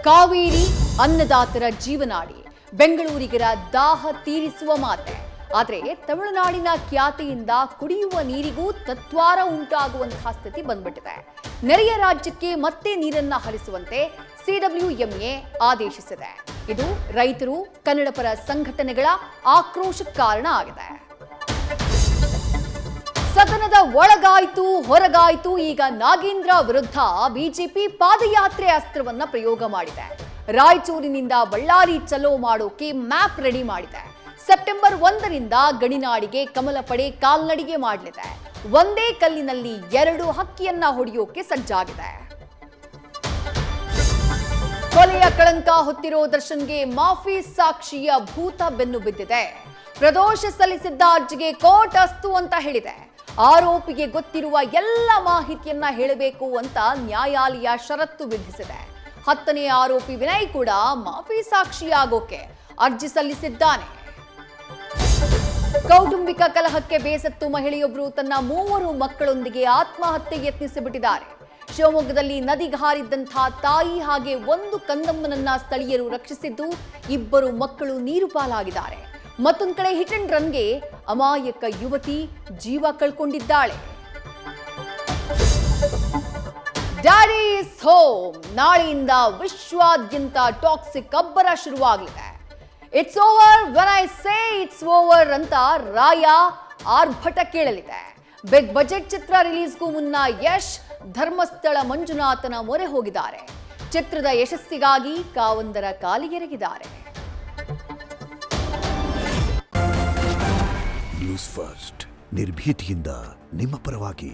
ಕಾವೇರಿ ಅನ್ನದಾತರ ಜೀವನಾಡಿ, ಬೆಂಗಳೂರಿಗರ ದಾಹ ತೀರಿಸುವ ಮಾತೆ. ಆದರೆ ತಮಿಳುನಾಡಿನ ಖ್ಯಾತಿಯಿಂದ ಕುಡಿಯುವ ನೀರಿಗೂ ತತ್ವಾರ ಉಂಟಾಗುವಂತಹ ಸ್ಥಿತಿ ಬಂದ್ಬಿಟ್ಟಿದೆ. ನೆರೆಯ ರಾಜ್ಯಕ್ಕೆ ಮತ್ತೆ ನೀರನ್ನ ಹರಿಸುವಂತೆ ಸಿಡಬ್ಲ್ಯೂಎಂಎ ಆದೇಶಿಸಿದೆ. ಇದು ರೈತರು, ಕನ್ನಡಪರ ಸಂಘಟನೆಗಳ ಆಕ್ರೋಶಕ್ಕೆ ಕಾರಣ ಆಗಿದೆ. ಸದನದ ಒಳಗಾಯ್ತು ಹೊರಗಾಯ್ತು, ಈಗ ನಾಗೇಂದ್ರ ವಿರುದ್ಧ ಬಿಜೆಪಿ ಪಾದಯಾತ್ರೆ ಅಸ್ತ್ರವನ್ನ ಪ್ರಯೋಗ ಮಾಡಿದೆ. ರಾಯಚೂರಿನಿಂದ ಬಳ್ಳಾರಿ ಚಲೋ ಮಾಡೋಕೆ ಮ್ಯಾಪ್ ರೆಡಿ ಮಾಡಿದೆ. ಸೆಪ್ಟೆಂಬರ್ 1ರಿಂದ ಗಣಿನಾಡಿಗೆ ಕಮಲ ಪಡೆ ಕಾಲ್ನಡಿಗೆ ಮಾಡಲಿದೆ. ಒಂದೇ ಕಲ್ಲಿನಲ್ಲಿ 2 ಹಕ್ಕಿಯನ್ನ ಹೊಡೆಯೋಕೆ ಸಜ್ಜಾಗಿದೆ. ಕೊಲೆಯ ಕಳಂಕ ಹೊತ್ತಿರೋ ದರ್ಶನ್ಗೆ ಮಾಫಿ ಸಾಕ್ಷಿಯ ಭೂತ ಬೆನ್ನು ಬಿದ್ದಿದೆ. ಪ್ರದೋಷ ಸಲ್ಲಿಸಿದ್ದ ಅರ್ಜಿಗೆ ಕೋರ್ಟ್ ಅಸ್ತು ಅಂತ ಹೇಳಿದೆ. ಆರೋಪಿಗೆ ಗೊತ್ತಿರುವ ಎಲ್ಲ ಮಾಹಿತಿಯನ್ನ ಹೇಳಬೇಕು ಅಂತ ನ್ಯಾಯಾಲಯ ಷರತ್ತು ವಿಧಿಸಿದೆ. 10ನೇ ಆರೋಪಿ ವಿನಯ್ ಕೂಡ ಮಾಫಿ ಸಾಕ್ಷಿಯಾಗೋಕೆ ಅರ್ಜಿ ಸಲ್ಲಿಸಿದ್ದಾನೆ. ಕೌಟುಂಬಿಕ ಕಲಹಕ್ಕೆ ಬೇಸತ್ತು ಮಹಿಳೆಯೊಬ್ಬರು ತನ್ನ 3 ಮಕ್ಕಳೊಂದಿಗೆ ಆತ್ಮಹತ್ಯೆ ಯತ್ನಿಸಿಬಿಟ್ಟಿದ್ದಾರೆ. ಶಿವಮೊಗ್ಗದಲ್ಲಿ ನದಿಗೆ ಹಾರಿದ್ದಂತಹ ತಾಯಿ ಹಾಗೆ 1 ಕಂದಮ್ಮನನ್ನ ಸ್ಥಳೀಯರು ರಕ್ಷಿಸಿದ್ದು, 2 ಮಕ್ಕಳು ನೀರು ಪಾಲಾಗಿದ್ದಾರೆ. ಮತ್ತೊಂದು ಕಡೆ ಹಿಟ್ ಅಂಡ್ ರನ್ಗೆ ಅಮಾಯಕ ಯುವತಿ ಜೀವ ಕಳ್ಕೊಂಡಿದ್ದಾಳೆ. Daddy is home. ನಾಳೆಯಿಂದ ವಿಶ್ವಾದ್ಯಂತ ಟಾಕ್ಸಿಕ್ ಅಬ್ಬರ ಶುರುವಾಗಲಿದೆ. It's over when I say it's over ಅಂತ ರಾಯ ಆರ್ಭಟ ಕೇಳಲಿದೆ. ಬಿಗ್ ಬಜೆಟ್ ಚಿತ್ರ ರಿಲೀಸ್ಗೂ ಮುನ್ನ ಯಶ್ ಧರ್ಮಸ್ಥಳ ಮಂಜುನಾಥನ ಮೊರೆ ಹೋಗಿದ್ದಾರೆ. ಚಿತ್ರದ ಯಶಸ್ಸಿಗಾಗಿ ಕಾವೊಂದರ ಕಾಲಿಗೆರಗಿದ್ದಾರೆ. ನ್ಯೂಸ್ ಫಸ್ಟ್, ನಿರ್ಭೀತಿಯಿಂದ ನಿಮ್ಮ ಪರವಾಗಿ.